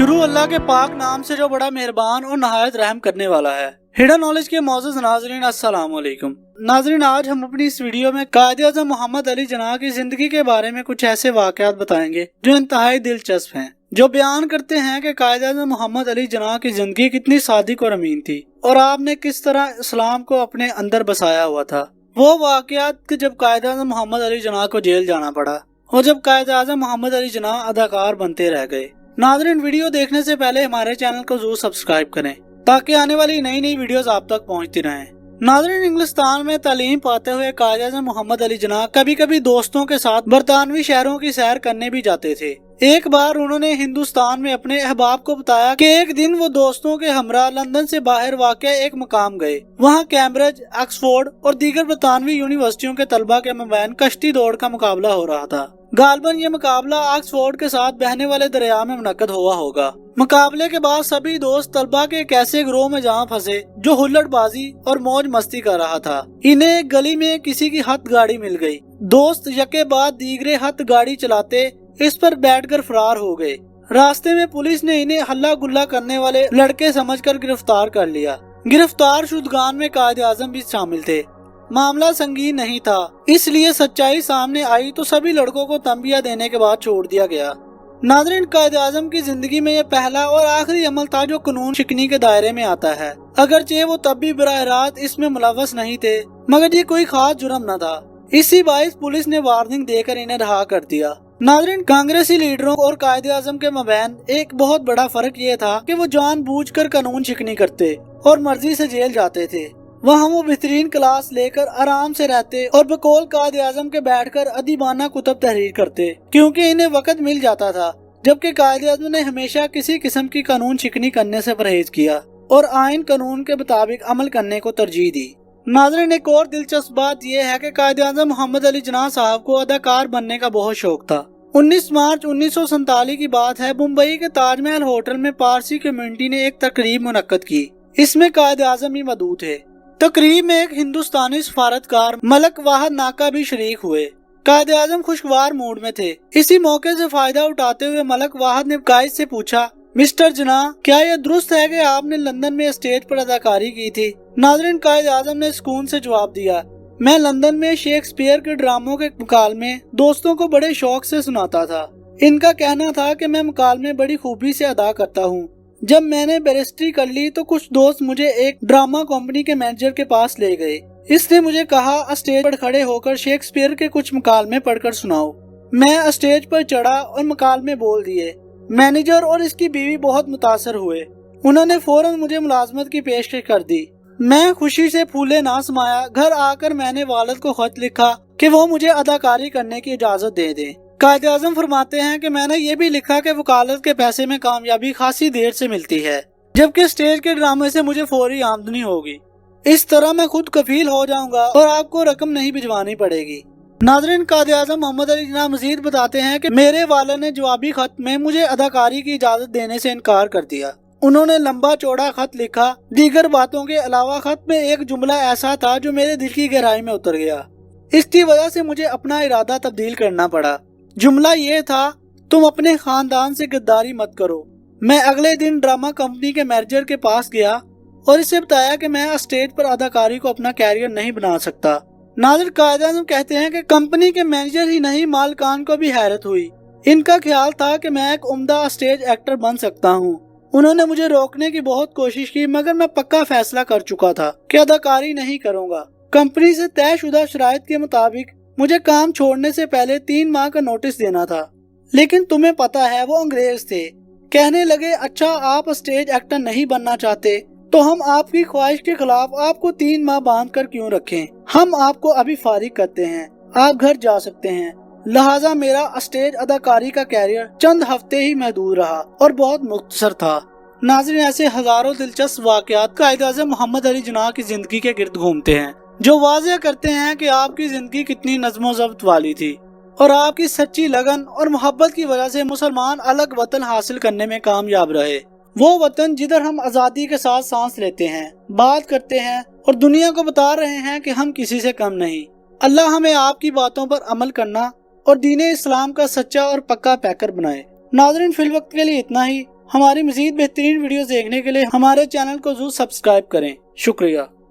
शुरू अल्लाह के पाक नाम से जो बड़ा मेहरबान और नहायत रहम करने वाला है। हिडन नॉलेज के मौजूद नाजरीन अस्सलाम वालेकुम। नाजरीन, आज हम अपनी इस वीडियो में कायद-ए-आज़म मोहम्मद अली जिन्नाह की जिंदगी के बारे में कुछ ऐसे वाकयात बताएंगे जो इंतहाई दिलचस्प हैं, जो बयान करते हैं कि कायद-ए-आज़म मोहम्मद अली जिन्नाह की जिंदगी कितनी सादिक और अमीन थी और आपने किस तरह इस्लाम को अपने अंदर बसाया हुआ था। वो वाकयात जब कायद-ए-आज़म मोहम्मद अली जिन्नाह को जेल जाना पड़ा और जब कायद-ए-आज़म मोहम्मद अली जिन्नाह अदाकार बनते रह गए। नाज़रीन, वीडियो देखने से पहले हमारे चैनल को जरूर सब्सक्राइब करें ताकि आने वाली नई नई वीडियोस आप तक पहुंचती रहें। नाज़रीन, इंग्लिस्तान में तालीम पाते हुए कायद-ए-आज़म मोहम्मद अली जिन्नाह कभी कभी दोस्तों के साथ बरतानवी शहरों की सैर करने भी जाते थे। एक बार उन्होंने हिंदुस्तान में अपने अहबाब को बताया कि एक दिन वो दोस्तों के हमरा लंदन से बाहर वाक़ एक मकाम गए। वहाँ कैम्ब्रिज, ऑक्सफोर्ड और दीगर बरतानवी यूनिवर्सिटियों के तलबा के मबैन कश्ती दौड़ का मुकाबला हो रहा था। गालबन ये मुकाबला ऑक्सफोर्ड के साथ बहने वाले दरिया में मुनक्कद हुआ होगा। मुकाबले के बाद सभी दोस्त तलबा के एक ऐसे ग्रोह में जहाँ फंसे जो हुल्लड़बाजी और मौज मस्ती कर रहा था। इन्हें एक गली में किसी की हथ गाड़ी मिल गई। दोस्त यके बाद दीगरे हथ गाड़ी चलाते इस पर बैठकर फरार हो गए। रास्ते में पुलिस ने इन्हें हल्ला गुल्ला करने वाले लड़के समझकर गिरफ्तार कर लिया। गिरफ्तार शुदगान में कायद-ए-आज़म भी शामिल थे। मामला संगीन नहीं था, इसलिए सच्चाई सामने आई तो सभी लड़कों को तंबिया देने के बाद छोड़ दिया गया। नाज़रीन, कायद-ए-आज़म की जिंदगी में यह पहला और आखिरी अमल था जो कानून शिकनी के दायरे में आता है। अगरचे वो तब भी बराह रास्त इसमें मुलव्वस नहीं थे, मगर ये कोई खास जुर्म न था। इसी बाइस पुलिस ने वार्निंग देकर इन्हें रहा कर दिया। नाज़रीन, कांग्रेसी लीडरों और कायद-ए-आज़म के मबैन एक बहुत बड़ा फर्क ये था कि वो जानबूझकर कानून शिकनी करते और मर्जी से जेल जाते थे। वहाँ वो बेहतरीन क्लास लेकर आराम से रहते और बकौल कायद-ए-आज़म के बैठकर अदीबाना कुतब तहरीर करते, क्योंकि इन्हें वक्त मिल जाता था। जबकि कायद-ए-आज़म ने हमेशा किसी किस्म की कानून शिकनी करने से परहेज किया और आइन कानून के मुताबिक अमल करने को तरजीह दी। नाज़रीन, एक और दिलचस्प बात यह है कि कायद-ए-आज़म मोहम्मद अली जिन्नाह साहब को अदाकार बनने का बहुत शौक था। 19 मार्च 1947 की बात है। मुंबई के ताजमहल होटल में पारसी कम्युनिटी ने एक तकरीब मुनक्कद की। इसमें कायद-ए-आज़म ही मौजूद थे। तकरीब में एक हिंदुस्तानी सफारतकार मलक वाहिद नाका भी शरीक हुए। कायद-ए-आज़म खुशगवार मूड में थे। इसी मौके से फायदा उठाते हुए मलक वाहिद ने कायद से पूछा, मिस्टर जिन्नाह, क्या यह दुरुस्त है कि आपने लंदन में स्टेज पर अदाकारी की थी? नाज़रीन, कायद-ए-आज़म ने सुकून से जवाब दिया, मैं लंदन में शेक्सपियर के ड्रामों के मुकालमे दोस्तों को बड़े शौक से सुनाता था। इनका कहना था कि मैं मुकालमे बड़ी खूबी से अदा करता हूँ। जब मैंने बैरिस्ट्री कर ली तो कुछ दोस्त मुझे एक ड्रामा कंपनी के मैनेजर के पास ले गए। इसने मुझे कहा, स्टेज पर खड़े होकर शेक्सपियर के कुछ मुकालमे पढ़कर सुनाओ। मैं स्टेज पर चढ़ा और मुकालमे बोल दिए। मैनेजर और इसकी बीवी बहुत मुतासर हुए। उन्होंने फौरन मुझे मुलाजमत की पेशकश कर दी। मैं खुशी से फूले ना समाया। घर आकर मैंने वालिद को खत लिखा कि वो मुझे अदाकारी करने की इजाजत दे दें। कायद-ए-आज़म फरमाते हैं कि मैंने ये भी लिखा कि वकालत के पैसे में कामयाबी खासी देर से मिलती है, जबकि स्टेज के ड्रामे से मुझे फौरी आमदनी होगी। इस तरह मैं खुद कफील हो जाऊंगा और आपको रकम नहीं भिजवानी पड़ेगी। नाज़रीन, कायद-ए-आज़म मोहम्मद अली जिन्नाह मजीद बताते हैं कि मेरे वालिद ने जवाबी खत में मुझे अदाकारी की इजाजत देने से इनकार कर दिया। उन्होंने लंबा चौड़ा खत लिखा। दीगर बातों के अलावा खत में एक जुमला ऐसा था जो मेरे दिल की गहराई में उतर गया। इसकी वजह से मुझे अपना इरादा तब्दील करना पड़ा। जुमला ये था, तुम अपने खानदान से गद्दारी मत करो। मैं अगले दिन ड्रामा कंपनी के मैनेजर के पास गया और इसे बताया कि मैं स्टेज पर अदाकारी को अपना कैरियर नहीं बना सकता। नाज़रीन, कायद-ए-आज़म कहते हैं कि कंपनी के मैनेजर ही नहीं, मालकान को भी हैरत हुई। इनका ख्याल था कि मैं एक उम्दा स्टेज एक्टर बन सकता हूँ। उन्होंने मुझे रोकने की बहुत कोशिश की, मगर मैं पक्का फैसला कर चुका था कि अदाकारी नहीं करूँगा। कंपनी से तयशुदा शराइत के मुताबिक मुझे काम छोड़ने से पहले 3 माह का नोटिस देना था, लेकिन तुम्हें पता है वो अंग्रेज थे। कहने लगे, अच्छा आप स्टेज एक्टर नहीं बनना चाहते तो हम आपकी ख्वाहिश के खिलाफ आपको 3 माह बांध कर क्यों रखें? हम आपको अभी फारिग करते हैं, आप घर जा सकते हैं। लिहाजा मेरा स्टेज अदाकारी का कैरियर चंद हफ्ते ही महदूद रहा और बहुत मुख्तसर था। नाज़रीन, ऐसे हजारों दिलचस्प वाकयात कायद-ए-आज़म मोहम्मद अली जिन्नाह की जिंदगी के गिर्द घूमते हैं, जो वाज़ेह करते हैं कि आपकी जिंदगी कितनी नज़्मो ज़ब्त वाली थी और आपकी सच्ची लगन और मोहब्बत की वजह से मुसलमान अलग वतन हासिल करने में कामयाब रहे। वो वतन जिधर हम आज़ादी के साथ सांस लेते हैं, बात करते हैं और दुनिया को बता रहे हैं कि हम किसी से कम नहीं। अल्लाह हमें आपकी बातों पर अमल करना और दीन इस्लाम का सच्चा और पक्का पैकर बनाए। नाज़रीन, फिल वक्त के लिए इतना ही। ہماری مزید بہترین ویڈیوز دیکھنے کے لیے ہمارے چینل کو ضرور سبسکرائب کریں۔ شکریہ۔